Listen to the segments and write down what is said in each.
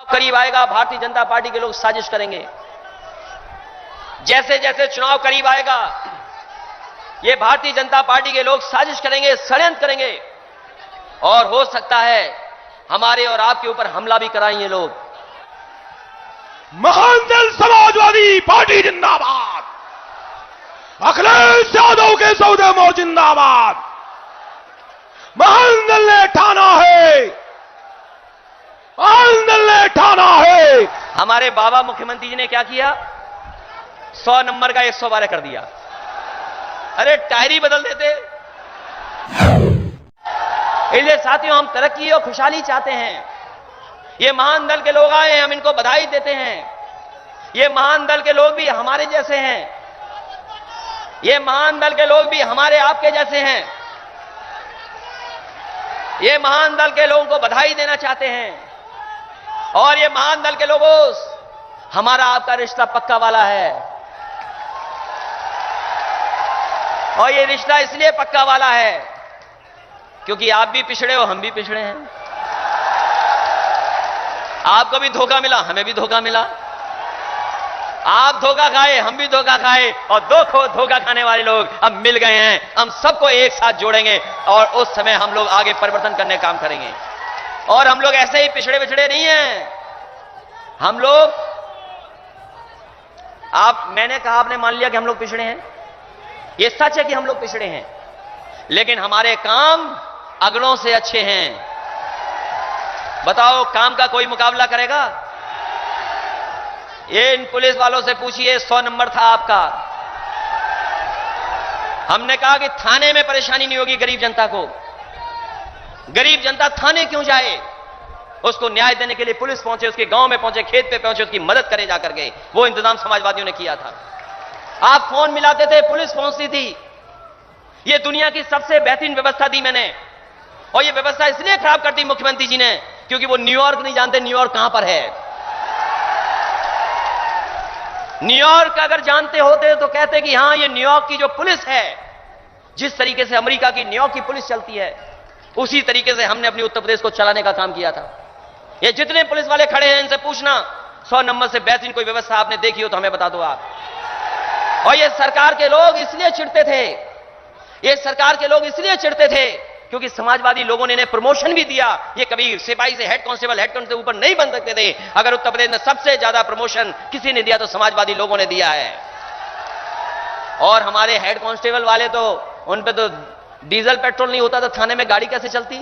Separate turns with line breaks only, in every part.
करीब आएगा भारतीय जनता पार्टी के लोग साजिश करेंगे। जैसे जैसे चुनाव करीब आएगा ये भारतीय जनता पार्टी के लोग साजिश करेंगे, षड्यंत्र करेंगे और हो सकता है हमारे और आपके ऊपर हमला भी कराएं ये लोग।
महान दल समाजवादी पार्टी जिंदाबाद, अखिलेश यादव के सौदे मोह जिंदाबाद। महान दल ने ठाना है, महान दल ने ठाना है।
हमारे बाबा मुख्यमंत्री जी ने क्या किया? 100 नंबर का 112 कर दिया। अरे टायर ही बदल देते। इसलिए साथियों, हम तरक्की और खुशहाली चाहते हैं। ये महान दल के लोग आए हैं, हम इनको बधाई देते हैं। ये महान दल के लोग भी हमारे जैसे हैं, ये महान दल के लोग भी हमारे आपके जैसे हैं। ये महान दल के लोगों को बधाई देना चाहते हैं और ये महान दल के लोगों, हमारा आपका रिश्ता पक्का वाला है और ये रिश्ता इसलिए पक्का वाला है क्योंकि आप भी पिछड़े हो, हम भी पिछड़े हैं। आपको भी धोखा मिला, हमें भी धोखा मिला। आप धोखा खाए, हम भी धोखा खाए और दो धोखा खाने वाले लोग अब मिल गए हैं। हम सबको एक साथ जोड़ेंगे और उस समय हम लोग आगे परिवर्तन करने का काम करेंगे। और हम लोग ऐसे ही पिछड़े पिछड़े नहीं हैं। हम लोग, मैंने कहा, आपने मान लिया कि हम लोग पिछड़े हैं। ये सच है कि हम लोग पिछड़े हैं, लेकिन हमारे काम अगड़ों से अच्छे हैं। बताओ, काम का कोई मुकाबला करेगा? ये इन पुलिस वालों से पूछिए, 100 नंबर था आपका। हमने कहा कि थाने में परेशानी नहीं होगी गरीब जनता को। गरीब जनता थाने क्यों जाए? उसको न्याय देने के लिए पुलिस पहुंचे, उसके गांव में पहुंचे, खेत पे पहुंचे, उसकी मदद करे जाकर के। वो इंतजाम समाजवादियों ने किया था। आप फोन मिलाते थे, पुलिस पहुंचती थी। ये दुनिया की सबसे बेहतरीन व्यवस्था दी मैंने। और ये व्यवस्था इसलिए खराब कर दी मुख्यमंत्री जी ने क्योंकि वो न्यूयॉर्क नहीं जानते न्यूयॉर्क कहां पर है। न्यूयॉर्क अगर जानते होते तो कहते कि हां, ये न्यूयॉर्क की जो पुलिस है, जिस तरीके से अमेरिका की न्यूयॉर्क की पुलिस चलती है, उसी तरीके से हमने अपनी उत्तर प्रदेश को चलाने का काम किया था। ये जितने पुलिस वाले खड़े हैं, इनसे पूछना 100 नंबर से बेहतरीन कोई व्यवस्था आपने देखी हो तो हमें बता दो आप। और ये सरकार के लोग इसलिए चिढ़ते थे, ये सरकार के लोग इसलिए चिढ़ते थे क्योंकि समाजवादी लोगों ने इन्हें प्रमोशन भी दिया। ये कभी सिपाही से हेड कांस्टेबल ऊपर नहीं बन सकते थे। अगर उत्तर प्रदेश में सबसे ज्यादा प्रमोशन किसी ने दिया तो समाजवादी लोगों ने दिया है। और हमारे हेड कांस्टेबल वाले तो, उन पे तो डीजल पेट्रोल नहीं होता तो थाने में गाड़ी कैसे चलती?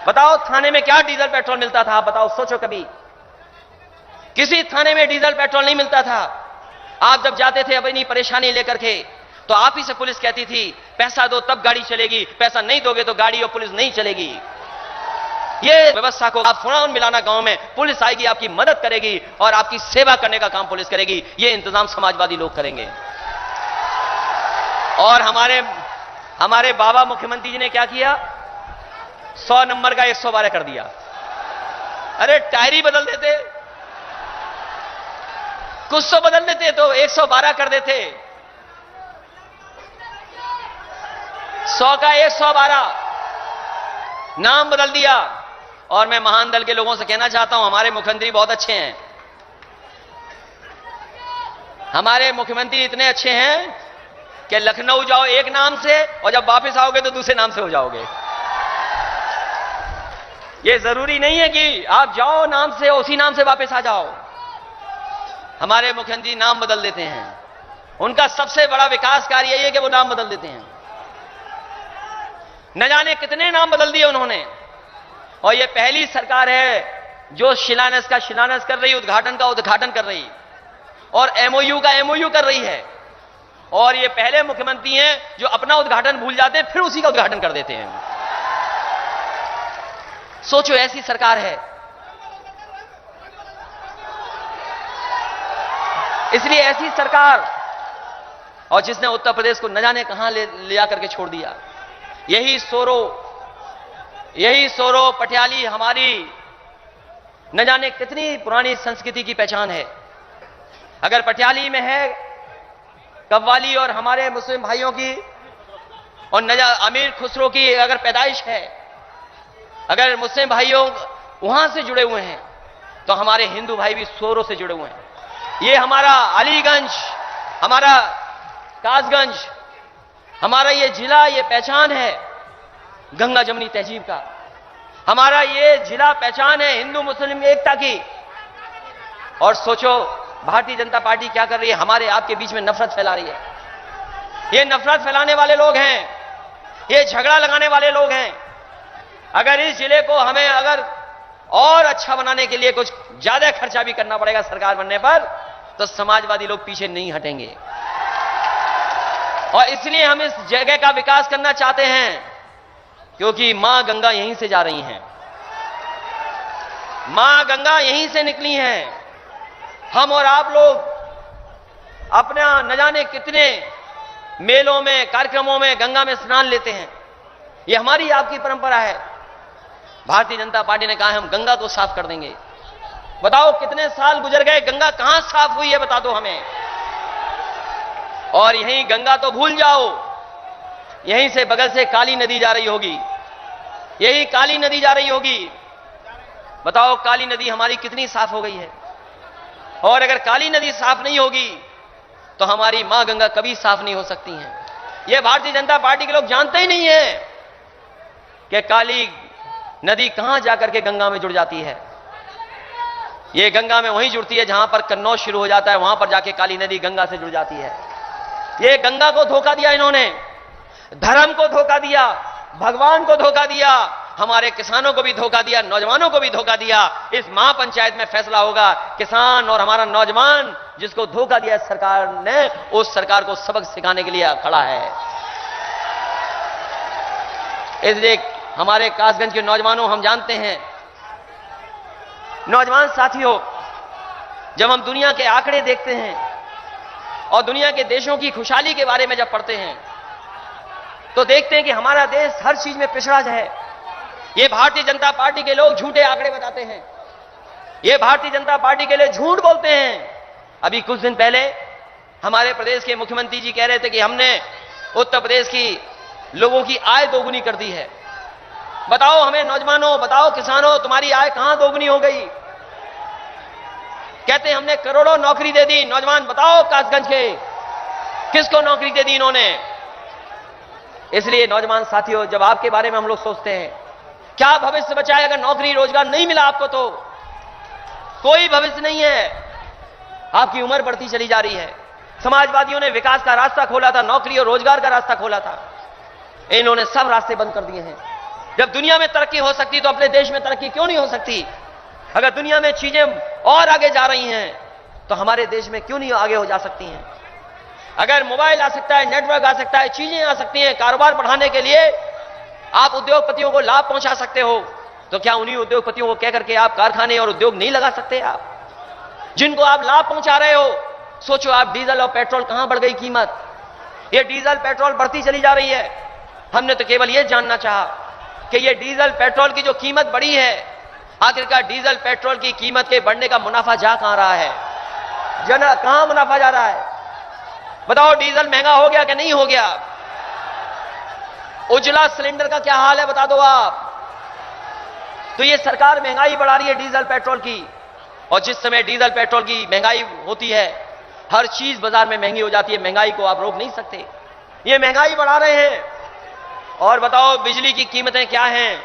बताओ, थाने में क्या डीजल पेट्रोल मिलता था? बताओ, सोचो कभी। किसी थाने में डीजल पेट्रोल नहीं मिलता था। आप जब जाते थे अपनी परेशानी लेकर के तो आप ही से पुलिस कहती थी पैसा दो तब गाड़ी चलेगी, पैसा नहीं दोगे तो गाड़ी और पुलिस नहीं चलेगी। ये व्यवस्था को आप फोन मिलाना, गांव में पुलिस आएगी, आपकी मदद करेगी और आपकी सेवा करने का काम पुलिस करेगी। ये इंतजाम समाजवादी लोग करेंगे। और हमारे बाबा मुख्यमंत्री जी ने क्या किया? 100 नंबर का 112 कर दिया। अरे टायर ही बदल देते, कुछ तो बदल देते तो 112 कर देते। 100 का 112 नाम बदल दिया। और मैं महान दल के लोगों से कहना चाहता हूं, हमारे मुख्यमंत्री बहुत अच्छे हैं। हमारे मुख्यमंत्री इतने अच्छे हैं कि लखनऊ जाओ एक नाम से और जब वापस आओगे तो दूसरे नाम से हो जाओगे। ये जरूरी नहीं है कि आप जाओ नाम से उसी नाम से वापस आ जाओ। हमारे मुख्यमंत्री नाम बदल देते हैं। उनका सबसे बड़ा विकास कार्य यही है कि वो नाम बदल देते हैं। न जाने कितने नाम बदल दिए उन्होंने। और ये पहली सरकार है जो शिलान्यास का शिलान्यास कर रही, उद्घाटन का उद्घाटन कर रही और एमओयू का एमओयू कर रही है। और ये पहले मुख्यमंत्री हैं जो अपना उद्घाटन भूल जाते हैं फिर उसी का उद्घाटन कर देते हैं। सोचो, ऐसी सरकार है। इसलिए ऐसी सरकार, और जिसने उत्तर प्रदेश को न जाने कहां ले जाकर के छोड़ दिया। यही सोरो पटियाली हमारी न जाने कितनी पुरानी संस्कृति की पहचान है। अगर पटियाली में है कव्वाली और हमारे मुस्लिम भाइयों की और अमीर खुसरो की अगर पैदाइश है, अगर मुस्लिम भाइयों वहां से जुड़े हुए हैं, तो हमारे हिंदू भाई भी सोरों से जुड़े हुए हैं। ये हमारा अलीगंज, हमारा कासगंज, हमारा ये जिला, ये पहचान है गंगा जमुनी तहजीब का। हमारा ये जिला पहचान है हिंदू मुस्लिम एकता की। और सोचो भारतीय जनता पार्टी क्या कर रही है, हमारे आपके बीच में नफरत फैला रही है। ये नफरत फैलाने वाले लोग हैं, ये झगड़ा लगाने वाले लोग हैं। अगर इस जिले को हमें अगर और अच्छा बनाने के लिए कुछ ज्यादा खर्चा भी करना पड़ेगा सरकार बनने पर, तो समाजवादी लोग पीछे नहीं हटेंगे। और इसलिए हम इस जगह का विकास करना चाहते हैं, क्योंकि मां गंगा यहीं से जा रही हैं, मां गंगा यहीं से निकली हैं। हम और आप लोग अपना न जाने कितने मेलों में, कार्यक्रमों में गंगा में स्नान लेते हैं। ये हमारी आपकी परंपरा है। भारतीय जनता पार्टी ने कहा है हम गंगा को साफ कर देंगे। बताओ कितने साल गुजर गए, गंगा कहां साफ हुई है, बता दो हमें। और यहीं गंगा तो भूल जाओ, यहीं से बगल से काली नदी जा रही होगी, यही काली नदी जा रही होगी। बताओ काली नदी हमारी कितनी साफ हो गई है। और अगर काली नदी साफ नहीं होगी तो हमारी मां गंगा कभी साफ नहीं हो सकती हैं। यह भारतीय जनता पार्टी के लोग जानते ही नहीं है कि काली नदी कहां जाकर के गंगा में जुड़ जाती है। यह गंगा में वहीं जुड़ती है जहां पर कन्नौज शुरू हो जाता है, वहां पर जाके काली नदी गंगा से जुड़ जाती है। यह गंगा को धोखा दिया इन्होंने, धर्म को धोखा दिया, भगवान को धोखा दिया, हमारे किसानों को भी धोखा दिया, नौजवानों को भी धोखा दिया। इस महापंचायत में फैसला होगा। किसान और हमारा नौजवान जिसको धोखा दिया सरकार ने, उस सरकार को सबक सिखाने के लिए खड़ा है। इसलिए हमारे कासगंज के नौजवानों, हम जानते हैं, नौजवान साथियों, जब हम दुनिया के आंकड़े देखते हैं और दुनिया के देशों की खुशहाली के बारे में जब पढ़ते हैं, तो देखते हैं कि हमारा देश हर चीज में पिछड़ा है। ये भारतीय जनता पार्टी के लोग झूठे आंकड़े बताते हैं, ये भारतीय जनता पार्टी के लिए झूठ बोलते हैं। अभी कुछ दिन पहले हमारे प्रदेश के मुख्यमंत्री जी कह रहे थे कि हमने उत्तर प्रदेश की लोगों की आय दोगुनी कर दी है। बताओ हमें नौजवानों, बताओ किसानों, तुम्हारी आय कहां दोगुनी हो गई। कहते हैं हमने करोड़ों नौकरी दे दी। नौजवान बताओ कासगंज के किसको नौकरी दे दी इन्होंने। इसलिए नौजवान साथियों, जब आपके बारे में हम लोग सोचते हैं क्या भविष्य बचा है, अगर नौकरी रोजगार नहीं मिला आपको तो कोई भविष्य नहीं है। आपकी उम्र बढ़ती चली जा रही है। समाजवादियों ने विकास का रास्ता खोला था, नौकरी और रोजगार का रास्ता खोला था, इन्होंने सब रास्ते बंद कर दिए हैं। जब दुनिया में तरक्की हो सकती तो अपने देश में तरक्की क्यों नहीं हो सकती। अगर दुनिया में चीजें और आगे जा रही हैं तो हमारे देश में क्यों नहीं आगे हो जा सकती हैं। अगर मोबाइल आ सकता है, नेटवर्क आ सकता है, चीजें आ सकती हैं, कारोबार बढ़ाने के लिए आप उद्योगपतियों को लाभ पहुंचा सकते हो, तो क्या उन्हीं उद्योगपतियों को कह करके आप कारखाने और उद्योग नहीं लगा सकते। आप जिनको आप लाभ पहुंचा रहे हो, सोचो आप डीजल और पेट्रोल कहां बढ़ गई कीमत। ये डीजल पेट्रोल बढ़ती चली जा रही है। हमने तो केवल यह जानना चाहा कि ये डीजल पेट्रोल की जो कीमत बढ़ी है, आखिरकार डीजल पेट्रोल की कीमत के बढ़ने का मुनाफा जा कहां रहा है, कहां मुनाफा जा रहा है। बताओ डीजल महंगा हो गया कि नहीं हो गया। उजला सिलेंडर का क्या हाल है बता दो आप। तो ये सरकार महंगाई बढ़ा रही है डीजल पेट्रोल की, और जिस समय डीजल पेट्रोल की महंगाई होती है, हर चीज बाजार में महंगी हो जाती है। महंगाई को आप रोक नहीं सकते, ये महंगाई बढ़ा रहे हैं। और बताओ बिजली की कीमतें क्या हैं।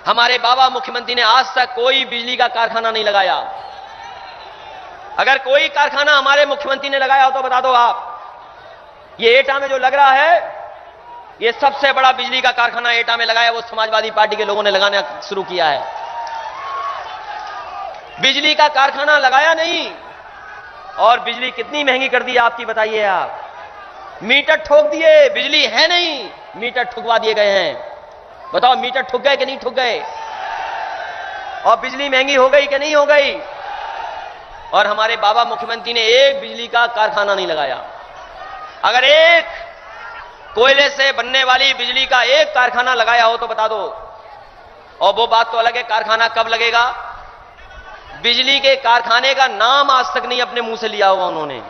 हमारे बाबा मुख्यमंत्री ने आज तक कोई बिजली का कारखाना नहीं लगाया। अगर कोई कारखाना हमारे मुख्यमंत्री ने लगाया हो तो बता दो आप। ये एटा में जो लग रहा है, ये सबसे बड़ा बिजली का कारखाना एटा में लगाया, वो समाजवादी पार्टी के लोगों ने लगाना शुरू किया है। बिजली का कारखाना लगाया नहीं, और बिजली कितनी महंगी कर दी आपकी बताइए आप। मीटर ठोक दिए, बिजली है नहीं, मीटर ठुकवा दिए गए हैं। बताओ मीटर ठुक गए कि नहीं ठुक गए, और बिजली महंगी हो गई कि नहीं हो गई। और हमारे बाबा मुख्यमंत्री ने एक बिजली का कारखाना नहीं लगाया। अगर एक कोयले से बनने वाली बिजली का एक कारखाना लगाया हो तो बता दो। और वो बात तो अलग है, कारखाना कब लगेगा। बिजली के कारखाने का नाम आज तक नहीं अपने मुंह से लिया होगा उन्होंने,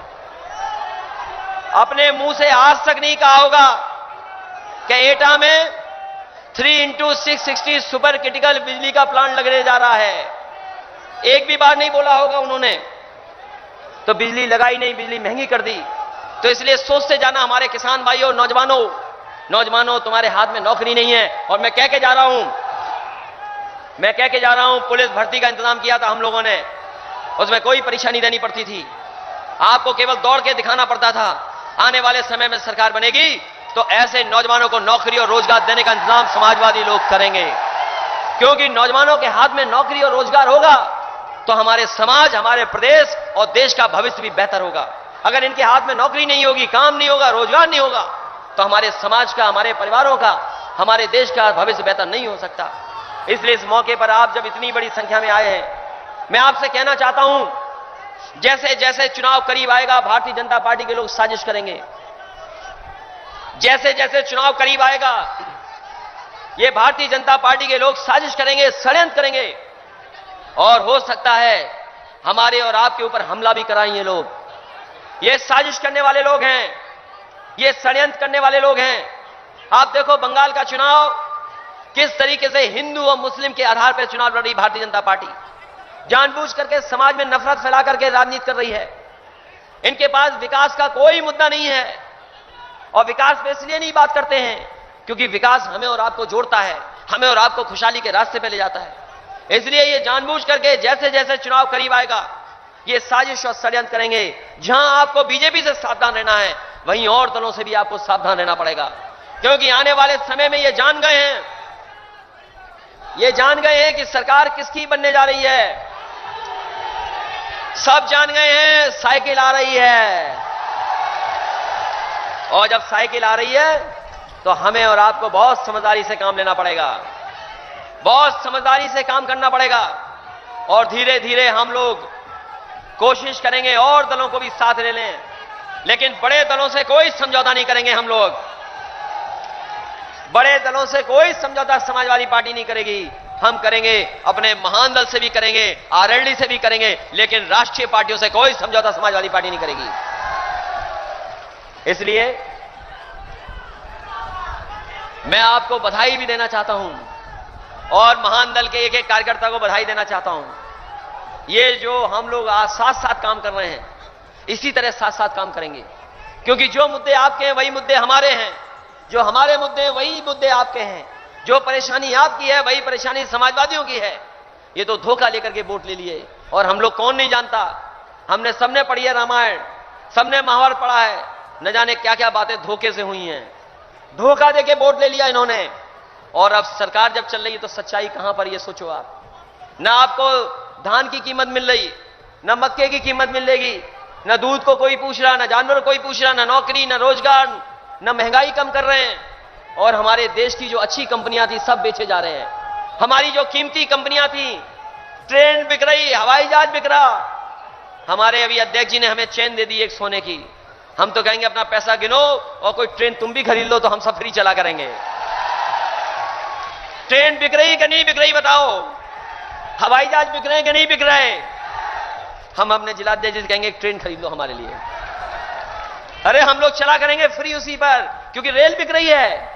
अपने मुंह से आज तक नहीं कहा होगा कि एटा में 3 into 660 सुपर क्रिटिकल बिजली का प्लांट लगने जा रहा है। एक भी बार नहीं बोला होगा उन्होंने, तो बिजली लगाई नहीं, बिजली महंगी कर दी। तो इसलिए सोचते जाना हमारे किसान भाइयों, नौजवानों, तुम्हारे हाथ में नौकरी नहीं है। और मैं कह के जा रहा हूं, पुलिस भर्ती का इंतजाम किया था हम लोगों ने, उसमें कोई परेशानी देनी पड़ती थी, आपको केवल दौड़ के दिखाना पड़ता था। आने वाले समय में सरकार बनेगी तो ऐसे नौजवानों को नौकरी और रोजगार देने का इंतजाम समाजवादी लोग करेंगे, क्योंकि नौजवानों के हाथ में नौकरी और रोजगार होगा तो हमारे समाज, हमारे प्रदेश और देश का भविष्य भी बेहतर होगा। अगर इनके हाथ में नौकरी नहीं होगी, काम नहीं होगा, रोजगार नहीं होगा, तो हमारे समाज का, हमारे परिवारों का, हमारे देश का भविष्य बेहतर नहीं हो सकता। इसलिए इस मौके पर आप जब इतनी बड़ी संख्या में आए हैं, मैं आपसे कहना चाहता हूं, जैसे जैसे चुनाव करीब आएगा भारतीय जनता पार्टी के लोग साजिश करेंगे। जैसे जैसे चुनाव करीब आएगा ये भारतीय जनता पार्टी के लोग साजिश करेंगे, षड्यंत्र करेंगे, और हो सकता है हमारे और आपके ऊपर हमला भी कराएं ये लोग। ये साजिश करने वाले लोग हैं, ये षड्यंत्र करने वाले लोग हैं। आप देखो बंगाल का चुनाव किस तरीके से हिंदू और मुस्लिम के आधार पर चुनाव लड़ रही भारतीय जनता पार्टी, जानबूझ करके समाज में नफरत फैला करके राजनीति कर रही है। इनके पास विकास का कोई मुद्दा नहीं है, और विकास पे इसलिए नहीं बात करते हैं क्योंकि विकास हमें और आपको जोड़ता है, हमें और आपको खुशहाली के रास्ते पे ले जाता है। इसलिए ये जानबूझ करके जैसे जैसे चुनाव करीब आएगा ये साजिश और षड्यंत्र करेंगे। जहां आपको बीजेपी से सावधान रहना है, वहीं और दलों से भी आपको सावधान रहना पड़ेगा, क्योंकि आने वाले समय में ये जान गए हैं कि सरकार किसकी बनने जा रही है। सब जान गए हैं साइकिल आ रही है, और जब साइकिल आ रही है तो हमें और आपको बहुत समझदारी से काम लेना पड़ेगा, बहुत समझदारी से काम करना पड़ेगा, और धीरे धीरे हम लोग कोशिश करेंगे और दलों को भी साथ ले लें, लेकिन बड़े दलों से कोई समझौता नहीं करेंगे। हम लोग बड़े दलों से कोई समझौता समाजवादी पार्टी नहीं करेगी। हम करेंगे, अपने महान दल से भी करेंगे, आरएलडी से भी करेंगे, लेकिन राष्ट्रीय पार्टियों से कोई समझौता समाजवादी पार्टी नहीं करेगी। इसलिए मैं आपको बधाई भी देना चाहता हूं, और महान दल के एक एक कार्यकर्ता को बधाई देना चाहता हूं। ये जो हम लोग आज साथ साथ काम कर रहे हैं, इसी तरह साथ साथ काम करेंगे, क्योंकि जो मुद्दे आपके हैं वही मुद्दे हमारे हैं, जो हमारे मुद्दे हैं वही मुद्दे आपके हैं, जो परेशानी आपकी है वही परेशानी समाजवादियों की है। ये तो धोखा लेकर के वोट ले लिए, और हम लोग कौन नहीं जानता, हमने सबने पढ़ी है रामायण, सबने महाभारत पढ़ा है, न जाने क्या क्या बातें धोखे से हुई हैं। धोखा देके वोट ले लिया इन्होंने, और अब सरकार जब चल रही है तो सच्चाई कहां पर, ये सोचो आप। ना आपको धान की कीमत मिल रही, ना मक्के की कीमत मिलेगी, ना दूध को कोई पूछ रहा, ना जानवर को कोई पूछ रहा, ना नौकरी, ना रोजगार, ना महंगाई कम कर रहे हैं। और हमारे देश की जो अच्छी कंपनियां थी सब बेचे जा रहे हैं। हमारी जो कीमती कंपनियां थी, ट्रेन बिक रही, हवाई जहाज बिक रहा। हमारे अभी अध्यक्ष जी ने हमें चेन दे दी एक सोने की। हम तो कहेंगे अपना पैसा गिनो और कोई ट्रेन तुम भी खरीद लो तो हम सब फ्री चला करेंगे। ट्रेन बिक रही कि नहीं बिक रही बताओ, हवाई जहाज बिक रहे हैं कि नहीं बिक रहे। हम अपने जिलाध्यक्ष जी कहेंगे ट्रेन खरीद लो हमारे लिए, अरे हम लोग चला करेंगे फ्री उसी पर, क्योंकि रेल बिक रही है,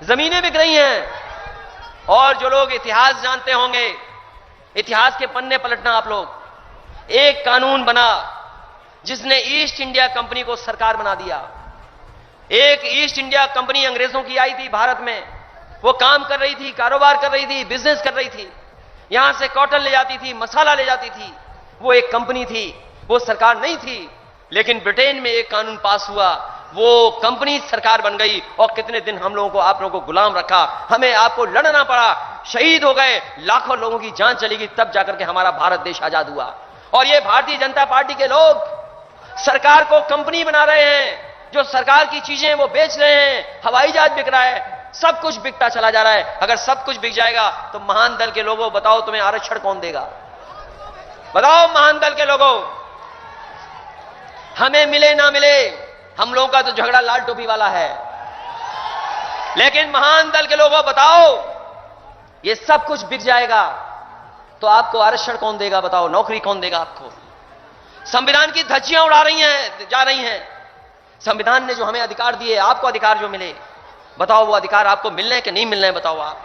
जमीनें बिक रही हैं। और जो लोग इतिहास जानते होंगे, इतिहास के पन्ने पलटना आप लोग। एक कानून बना जिसने ईस्ट इंडिया कंपनी को सरकार बना दिया। एक ईस्ट इंडिया कंपनी अंग्रेजों की आई थी भारत में, वो काम कर रही थी, कारोबार कर रही थी, बिजनेस कर रही थी, यहां से कॉटन ले जाती थी, मसाला ले जाती थी। वो एक कंपनी थी, वो सरकार नहीं थी। लेकिन ब्रिटेन में एक कानून पास हुआ, वो कंपनी सरकार बन गई, और कितने दिन हम लोगों को, आप लोगों को गुलाम रखा, हमें आपको लड़ना पड़ा, शहीद हो गए, लाखों लोगों की जान चली गई, तब जाकर के हमारा भारत देश आजाद हुआ। और ये भारतीय जनता पार्टी के लोग सरकार को कंपनी बना रहे हैं, जो सरकार की चीजें वो बेच रहे हैं, हवाई जहाज बिक रहा है, सब कुछ बिकता चला जा रहा है। अगर सब कुछ बिक जाएगा तो महान दल के लोगों बताओ तुम्हें आरक्षण कौन देगा? बताओ महान दल के लोगों, हमें मिले ना मिले, हम लोगों का तो झगड़ा लाल टोपी वाला है, लेकिन महान दल के लोगों बताओ ये सब कुछ बिक जाएगा तो आपको आरक्षण कौन देगा? बताओ, नौकरी कौन देगा आपको? संविधान की धज्जियां उड़ा रही हैं, जा रही हैं। संविधान ने जो हमें अधिकार दिए, आपको अधिकार जो मिले, बताओ वो अधिकार आपको मिल रहे हैं कि नहीं मिल रहे हैं, बताओ आप।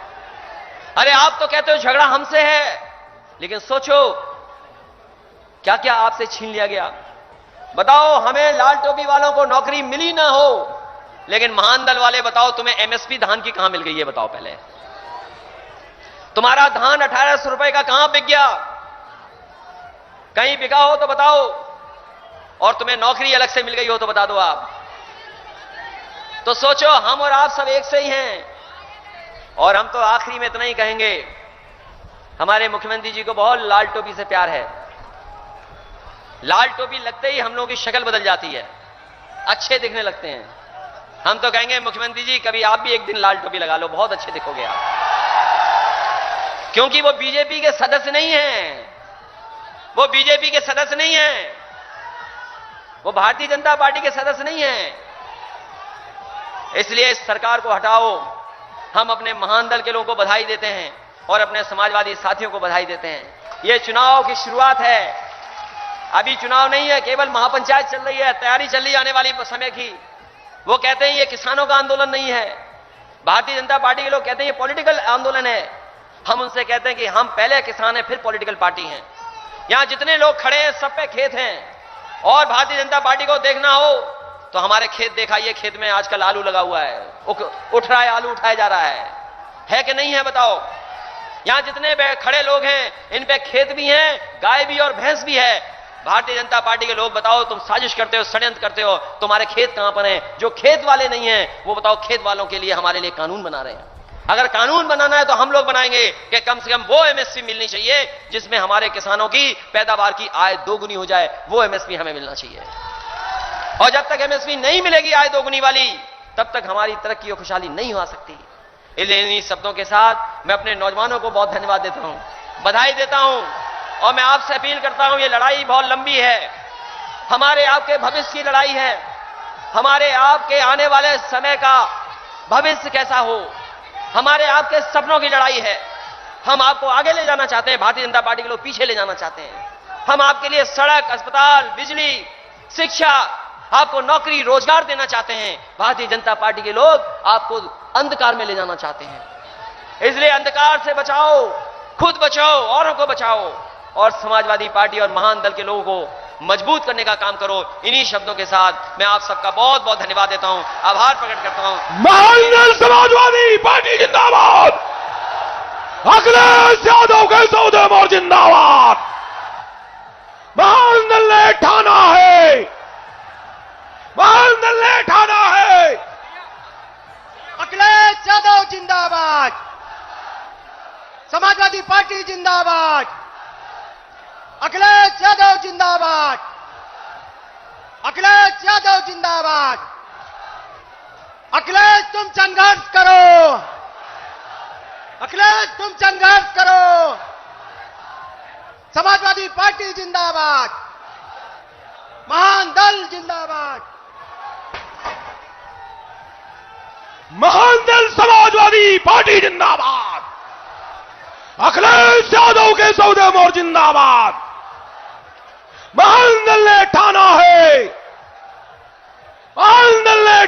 अरे आप तो कहते हो झगड़ा हमसे है, लेकिन सोचो क्या क्या आपसे छीन लिया गया। बताओ हमें लाल टोपी वालों को नौकरी मिली ना हो, लेकिन महान दल वाले बताओ तुम्हें एमएसपी धान की कहां मिल गई है, बताओ पहले। तुम्हारा धान 1800 रुपए का कहां बिक गया, कहीं बिका हो तो बताओ, और तुम्हें नौकरी अलग से मिल गई हो तो बता दो आप। तो सोचो हम और आप सब एक से ही हैं। और हम तो आखिरी में इतना ही कहेंगे, हमारे मुख्यमंत्री जी को बहुत लाल टोपी से प्यार है। लाल टोपी लगते ही हम लोगों की शक्ल बदल जाती है, अच्छे दिखने लगते हैं। हम तो कहेंगे मुख्यमंत्री जी कभी आप भी एक दिन लाल टोपी लगा लो, बहुत अच्छे दिखोगे आप। क्योंकि वो बीजेपी के सदस्य नहीं हैं, वो बीजेपी के सदस्य नहीं हैं, वो भारतीय जनता पार्टी के सदस्य नहीं हैं। इसलिए इस सरकार को हटाओ। हम अपने महान दल के लोगों को बधाई देते हैं और अपने समाजवादी साथियों को बधाई देते हैं। यह चुनाव की शुरुआत है, अभी चुनाव नहीं है, केवल महापंचायत चल रही है, तैयारी चल रही है आने वाली समय की। वो कहते हैं ये किसानों का आंदोलन नहीं है, भारतीय जनता पार्टी के लोग कहते हैं ये पॉलिटिकल आंदोलन है। हम उनसे कहते हैं कि हम पहले किसान हैं फिर पॉलिटिकल पार्टी हैं। यहां जितने लोग खड़े हैं सब पे खेत हैं, और भारतीय जनता पार्टी को देखना हो तो हमारे खेत दिखाइए, खेत में आजकल आलू लगा हुआ है, उठ रहा है, आलू उठाया जा रहा है कि नहीं है, बताओ। यहां जितने खड़े लोग हैं इन पे खेत भी हैं, गाय भी और भैंस भी है। भारतीय जनता पार्टी के लोग बताओ तुम साजिश करते हो, षड्यंत्र करते हो, तुम्हारे खेत कहां पर हैं? जो खेत वाले नहीं हैं वो बताओ खेत वालों के लिए हमारे लिए कानून बना रहे हैं। अगर कानून बनाना है तो हम लोग बनाएंगे कि कम से कम वो एमएसपी मिलनी चाहिए जिसमें हमारे किसानों की पैदावार की आय दोगुनी हो जाए, वो एमएसपी हमें मिलना चाहिए। और जब तक एमएसपी नहीं मिलेगी आय दोगुनी वाली, तब तक हमारी तरक्की और खुशहाली नहीं हो सकती। इसलिए इन्हीं शब्दों के साथ मैं अपने नौजवानों को बहुत धन्यवाद देता हूं, बधाई देता हूं, और मैं आपसे अपील करता हूं, ये लड़ाई बहुत लंबी है, हमारे आपके भविष्य की लड़ाई है, हमारे आपके आने वाले समय का भविष्य कैसा हो, हमारे आपके सपनों की लड़ाई है। हम आपको आगे ले जाना चाहते हैं, भारतीय जनता पार्टी के लोग पीछे ले जाना चाहते हैं। हम आपके लिए सड़क, अस्पताल, बिजली, शिक्षा, आपको नौकरी, रोजगार देना चाहते हैं। भारतीय जनता पार्टी के लोग आपको अंधकार में ले जाना चाहते हैं। इसलिए अंधकार से बचाओ, खुद बचाओ, औरों को बचाओ, और समाजवादी पार्टी और महान दल के लोगों को मजबूत करने का काम करो। इन्हीं शब्दों के साथ मैं आप सबका बहुत बहुत धन्यवाद देता हूं, आभार प्रकट करता हूं।
महान दल समाजवादी पार्टी जिंदाबाद, अखिलेश यादव के सौदे मोर जिंदाबाद। महान दल ने ठाना है, महान दल ने ठाना है।
अखिलेश यादव जिंदाबाद, समाजवादी पार्टी जिंदाबाद, अखिलेश यादव जिंदाबाद, अखिलेश यादव जिंदाबाद। अखिलेश तुम संघर्ष करो, अखिलेश तुम संघर्ष करो। समाजवादी पार्टी जिंदाबाद, महान दल जिंदाबाद।
महान दल समाजवादी पार्टी जिंदाबाद, अखिलेश यादव के सौदे मोर जिंदाबाद। महान दल ने ठाना है, महान दल ने